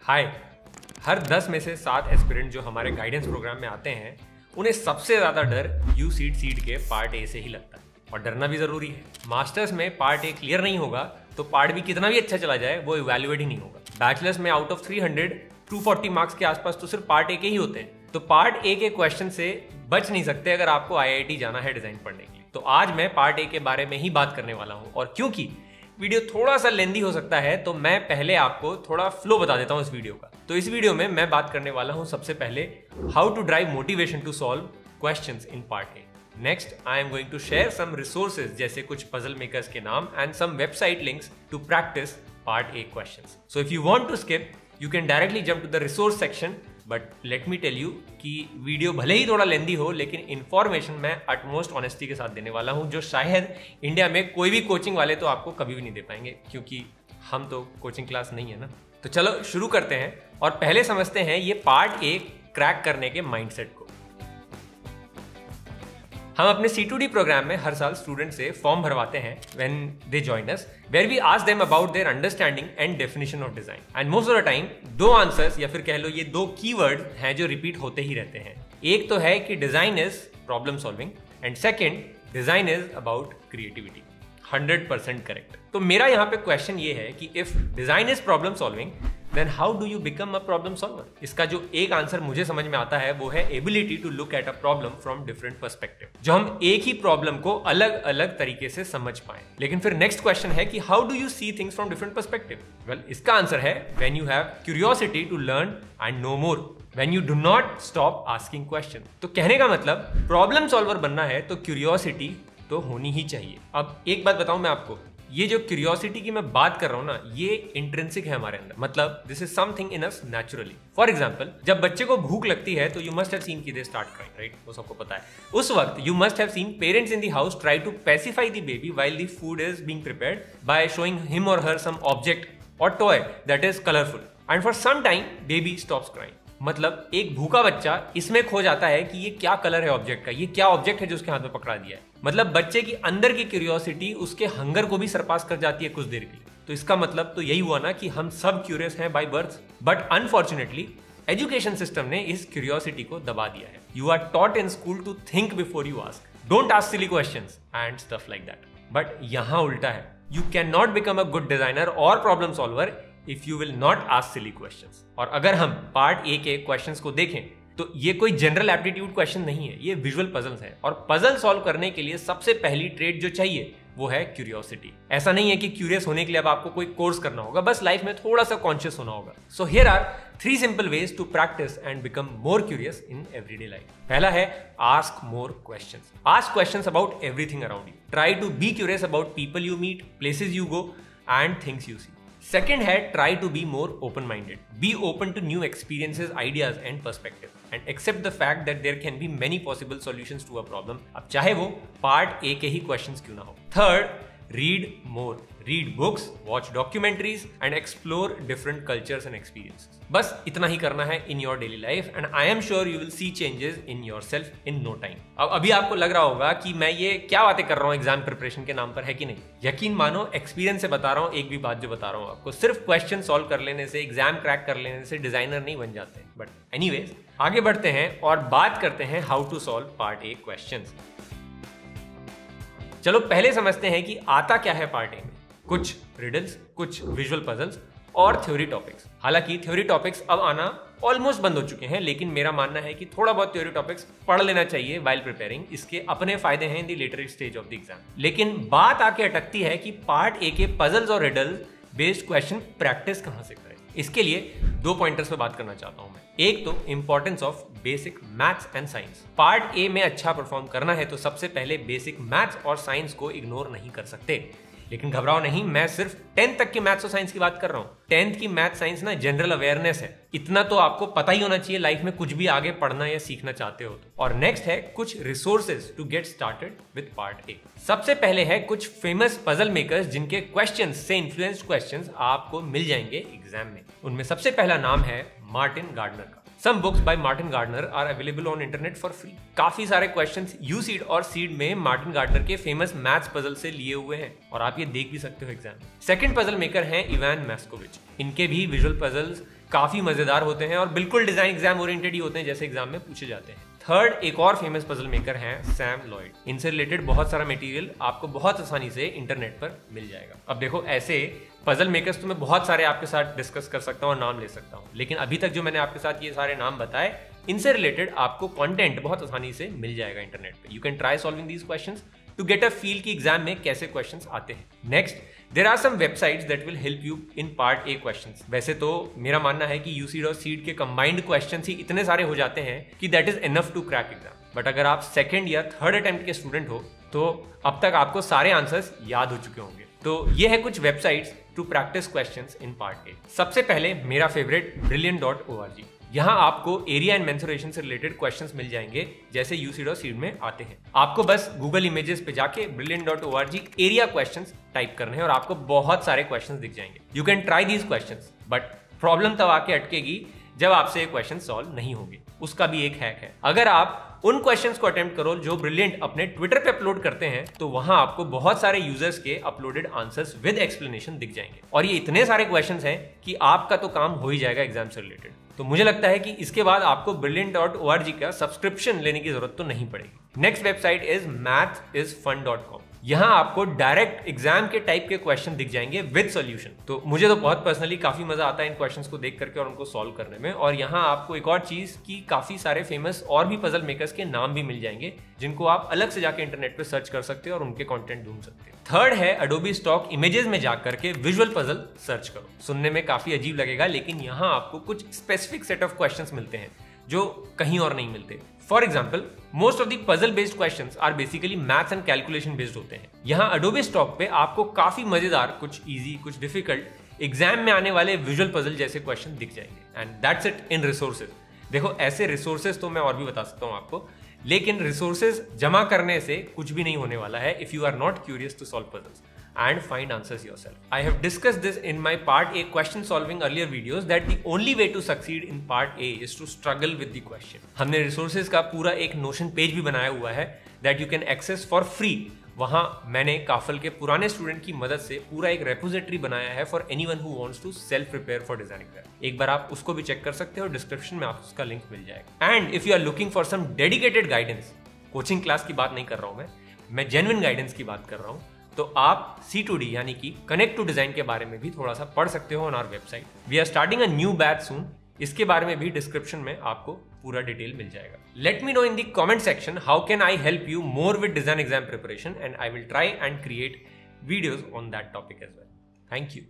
हाय। हर 10 में से 7 एस्पिरेंट जो हमारे गाइडेंस प्रोग्राम में आते हैं उन्हें सबसे ज़्यादा डर सीड के पार्ट ए से ही लगता है, और डरना भी ज़रूरी है। मास्टर्स में पार्ट ए क्लियर नहीं होगा तो पार्ट बी कितना भी अच्छा चला जाए वो इवैल्यूएट ही नहीं होगा। बैचलर्स में आउट ऑफ 300 240 मार्क्स के आसपास तो सिर्फ पार्ट ए के ही होते हैं, तो पार्ट ए के क्वेश्चन से बच नहीं सकते अगर आपको IIT जाना है डिज़ाइन पढ़ने के लिए। तो आज मैं पार्ट ए के बारे में ही बात करने वाला हूँ, और क्योंकि वीडियो थोड़ा सा लेंदी हो सकता है तो मैं पहले आपको थोड़ा फ्लो बता देता हूँ इस वीडियो का। तो इस वीडियो में मैं बात करने वाला हूँ सबसे पहले how to drive motivation to solve questions in part A. Next I am going to share some resources जैसे कुछ पजल मेकर्स के नाम and some website links to practice part A questions. So if you want to skip you can directly jump to the resource section, but let me tell you कि video भले ही थोड़ा लेंदी हो लेकिन information मैं utmost honesty के साथ देने वाला हूं, जो शायद इंडिया में कोई भी कोचिंग वाले तो आपको कभी भी नहीं दे पाएंगे, क्योंकि हम तो कोचिंग क्लास नहीं है ना। तो चलो शुरू करते हैं और पहले समझते हैं ये पार्ट ए क्रैक करने के माइंडसेट को। हम अपने C2D प्रोग्राम में हर साल स्टूडेंट से फॉर्म भरवाते हैं when they join us, where we ask them about their understanding and definition of design. And most of the time 2 answers या फिर कह लो ये 2 कीवर्ड्स हैं जो रिपीट होते ही रहते हैं। एक तो है कि design is problem solving and second design is about creativity. 100% correct. तो मेरा यहाँ पे क्वेश्चन ये है कि if design is problem solving then how do you become a problem solver. इसका जो एक आंसर मुझे समझ में आता है वो है ability to look at a problem from different perspective, जो हम एक ही प्रॉब्लम को अलग अलग तरीके से समझ पाए। लेकिन फिर नेक्स्ट क्वेश्चन है कि how do you see things from different perspective. Well, इसका आंसर है when you have curiosity to learn and know more, when you do not stop asking questions। तो कहने का मतलब प्रॉब्लम सॉल्वर बनना है तो क्यूरियोसिटी तो होनी ही चाहिए। अब एक बात बताऊं मैं आपको, ये जो क्यूरियोसिटी की मैं बात कर रहा हूं ना, ये इंट्रिंसिक है हमारे अंदर, मतलब this is something in us naturally. For example, जब बच्चे को भूख लगती है तो यू मस्ट हैव सीन कि दे स्टार्ट क्राइंग, राइट? वो सबको पता है। उस वक्त you must have seen parents in the house try to pacify the baby while the food is being prepared by showing him और हर सम ऑब्जेक्ट और toy that is colourful, and for some time baby stops crying. मतलब एक भूखा बच्चा इसमें खो जाता है कि ये क्या कलर है ऑब्जेक्ट का, ये क्या ऑब्जेक्ट है जो उसके हाथ में पकड़ा दिया है। मतलब बच्चे की अंदर की क्यूरियोसिटी उसके हंगर को भी सरपास कर जाती है कुछ देर के लिए। तो इसका मतलब तो यही हुआ ना कि हम सब क्यूरियस हैं by birth, but unfortunately education system ने इस क्यूरियोसिटी को दबा दिया है। You are taught in school to think before you ask, don't ask silly questions and stuff like that. But यहां उल्टा है, you can not become a good designer और problem solver if you will not ask silly questions. और अगर हम part A के questions को देखें तो ये कोई जनरल एप्टीट्यूड क्वेश्चन नहीं है, ये विजुअल पजल्स हैं, और पजल सॉल्व करने के लिए सबसे पहली ट्रेड जो चाहिए वो है क्यूरियोसिटी। ऐसा नहीं है कि क्यूरियस होने के लिए अब आपको कोई कोर्स करना होगा, बस लाइफ में थोड़ा सा कॉन्शियस होना होगा। So here are 3 simple ways to practice and become more curious in everyday life. पहला है ask more questions. Ask questions about everything around you. Try to be curious about people you meet, places you go and things you see. Second है try to be more open-minded. Be open to new experiences, ideas and perspectives, and accept the fact that there can be many possible solutions to a problem. अब चाहे वो part A के ही questions क्यों ना हो। Third, read more. Read books, watch documentaries and explore different cultures and experiences. बस इतना ही करना है in your daily life and I am sure you will see changes in yourself in no time. अब अभी आपको लग रहा होगा कि मैं ये क्या बातें कर रहा हूँ एग्जाम प्रिपरेशन के नाम पर, है कि नहीं? यकीन मानो एक्सपीरियंस से बता रहा हूँ एक भी बात जो बता रहा हूँ आपको। सिर्फ क्वेश्चन सॉल्व कर लेने से, एग्जाम क्रैक कर लेने से डिजाइनर नहीं बन जाते। बट एनीवेज आगे बढ़ते हैं और बात करते हैं how to solve part A questions. चलो पहले समझते हैं कि आता क्या है पार्ट ए में। कुछ रिडल्स, कुछ विजुअल पजल्स और थ्योरी टॉपिक्स। हालांकि थ्योरी टॉपिक्स अब आना ऑलमोस्ट बंद हो चुके हैं, लेकिन मेरा मानना है कि थोड़ा बहुत थ्योरी टॉपिक्स पढ़ लेना चाहिए व्हाइल प्रिपेयरिंग। इसके अपने फायदे हैं in the later stage of the exam. लेकिन बात आके अटकती है कि पार्ट ए के पजल्स और रिडल्स बेस्ड क्वेश्चन प्रैक्टिस कहां से करें। इसके लिए 2 पॉइंटर्स पे बात करना चाहता हूं मैं। एक तो importance of basic maths and science. Part A में अच्छा परफॉर्म करना है तो सबसे पहले बेसिक मैथ्स और साइंस को इग्नोर नहीं कर सकते। लेकिन घबराओ नहीं, मैं सिर्फ 10th तक की मैथ्स और साइंस की बात कर रहा हूँ। 10th की मैथ साइंस ना जनरल अवेयरनेस है, इतना तो आपको पता ही होना चाहिए लाइफ में कुछ भी आगे पढ़ना या सीखना चाहते हो तो। और नेक्स्ट है कुछ resources to get started with part A. सबसे पहले है कुछ फेमस पजल मेकर्स जिनके क्वेश्चंस से इन्फ्लुएंस्ड क्वेश्चंस आपको मिल जाएंगे एग्जाम में। उनमें सबसे पहला नाम है मार्टिन गार्डनर का। Some books by Martin Gardner are available on internet for free. काफी सारे क्वेश्चंस USEED और सीड में मार्टिन गार्डनर के फेमस मैथ्स पजल से लिए हुए हैं और आप ये देख भी सकते हो एग्जाम में। सेकंड पजल मेकर हैं इवान मैस्कोविच। इनके भी विजुअल पजल्स काफी मजेदार होते हैं और बिल्कुल डिजाइन एग्जाम ओरिएंटेड ही होते हैं जैसे एग्जाम में पूछे जाते हैं। थर्ड, एक और फेमस पजल मेकर हैं सैम लॉयड। इनसे रिलेटेड बहुत सारा मटेरियल आपको बहुत आसानी से इंटरनेट पर मिल जाएगा। अब देखो, ऐसे पजल मेकर्स तो मैं बहुत सारे आपके साथ डिस्कस कर सकता हूँ और नाम ले सकता हूँ, लेकिन अभी तक जो मैंने आपके साथ ये सारे नाम बताए, इनसे रिलेटेड आपको कंटेंट बहुत आसानी से मिल जाएगा इंटरनेट पे। You can try solving these questions to get a feel कि एग्जाम में कैसे क्वेश्चंस आते हैं। Next, there are some websites that will help you in part A questions. वैसे तो मेरा मानना है कि यूसीड और सीड के कंबाइंड क्वेश्चंस ही इतने सारे हो जाते हैं कि that is enough to crack exam. But अगर आप सेकंड या थर्ड अटेम्प्ट के स्टूडेंट हो तो अब तक आपको सारे आंसर्स याद हो चुके होंगे। तो ये है कुछ websites to practise questions in part A. सबसे पहले मेरा फेवरेट brilliant.org। यहाँ आपको एरिया एंड मेंसुरेशन से रिलेटेड क्वेश्चंस मिल जाएंगे जैसे यूसीड और सीड में आते हैं। आपको बस गूगल इमेजेस पे जाके brilliant.org एरिया क्वेश्चंस टाइप करने हैं और आपको बहुत सारे क्वेश्चंस दिख जाएंगे। You can try these questions, but problem तब आके अटकेगी जब आपसे ये क्वेश्चन सॉल्व नहीं होंगे। उसका भी एक हैक है, अगर आप उन क्वेश्चंस को अटेम्प्ट करो जो ब्रिलियंट अपने ट्विटर पे अपलोड करते हैं तो वहां आपको बहुत सारे यूजर्स के अपलोडेड आंसर्स विद एक्सप्लेनेशन दिख जाएंगे। और ये इतने सारे क्वेश्चंस हैं कि आपका तो काम हो ही जाएगा एग्जाम से रिलेटेड। तो मुझे लगता है कि इसके बाद आपको brilliant.org का सब्सक्रिप्शन लेने की जरूरत तो नहीं पड़ेगी। Next website is mathisfun.com। यहाँ आपको डायरेक्ट एग्जाम के टाइप के क्वेश्चन दिख जाएंगे विद सॉल्यूशन। तो मुझे तो बहुत पर्सनली काफी मजा आता है इन क्वेश्चंस को देख करके और उनको सॉल्व करने में। और यहाँ आपको एक और चीज की काफी सारे फेमस और भी पजल मेकर्स के नाम भी मिल जाएंगे जिनको आप अलग से जाके इंटरनेट पे सर्च कर सकते हो और उनके कंटेंट ढूंढ सकते हो। थर्ड है अडोबी स्टॉक इमेजेस में जाकर के विजुअल पजल सर्च करो। सुनने में काफी अजीब लगेगा, लेकिन यहाँ आपको कुछ स्पेसिफिक सेट ऑफ क्वेश्चंस मिलते हैं जो कहीं और नहीं मिलते। For example, most of the puzzle based questions are basically maths and calculation based होते हैं। यहाँ अडोबी स्टॉक पे आपको काफी मजेदार, कुछ इजी, कुछ डिफिकल्ट एग्जाम में आने वाले विजुअल पजल जैसे क्वेश्चन दिख जाएंगे। And that's it in resources. देखो, ऐसे रिसोर्सेज तो मैं और भी बता सकता हूँ आपको, लेकिन रिसोर्सेज जमा करने से कुछ भी नहीं होने वाला है if you are not curious to solve puzzles and find answers yourself. I have discussed this in my part A question solving earlier videos that the only way to succeed in part A is to struggle with the question. हमने resources का पूरा एक notion page भी बनाया हुआ है that you can access for free. वहां मैंने काफल के पुराने स्टूडेंट की मदद से पूरा एक रेपोजिटरी बनाया है for anyone who wants to self prepare for design exam. एक बार आप उसको भी चेक कर सकते हो, डिस्क्रिप्शन में आपको उसका लिंक मिल जाएगा। And if you are looking for some dedicated guidance, coaching class की बात नहीं कर रहा हूं मैं जेन्युइन गाइडेंस की बात कर रहा हूं, तो आप C2D यानी कि कनेक्ट टू डिजाइन के बारे में भी थोड़ा सा पढ़ सकते हो on our website. We are starting a new batch soon. इसके बारे में भी डिस्क्रिप्शन में आपको पूरा डिटेल मिल जाएगा। Let me know in the comment section how can I help you more with design exam preparation, and I will try and create videos on that topic as well. Thank you.